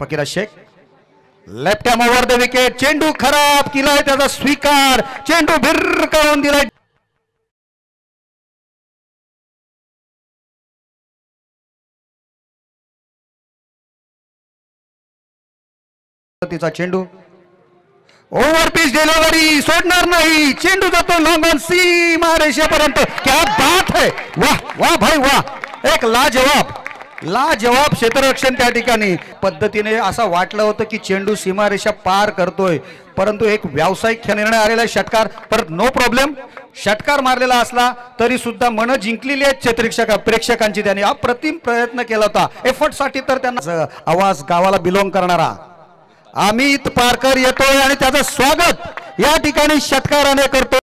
Fakira Shaikh left arm over the wicket. चेंडू खराब केलाय, त्याचा स्वीकार. चेंडू भिरकावून दिलाय. तिचा चेंडू ओव्हर पिच डिलिव्हरी सोडणार नाही. चेंडू जातो लॉंग ऑन सीमा रेषेपर्यंत. क्या बात है, वाह वाह भाई वाह. एक लाजवाब क्षेत्ररक्षण त्या ठिकाणी. पद्धतीने असं वाटलं होतं की चेंडू सीमारेषा पार करतोय, परंतु एक व्यावसायिक निर्णय आलेला. षटकार परत नो प्रॉब्लेम. षटकार मारलेला असला तरी सुद्धा मन जिंकलेली आहेत प्रेक्षकांची. त्यांनी अप्रतिम प्रयत्न केला होता. एफर्ट साठी तर त्यांना आवाज गावाला बिलॉंग करणारा अमित पारकर येतोय आणि त्याचं स्वागत या ठिकाणी षटकाराने करतो.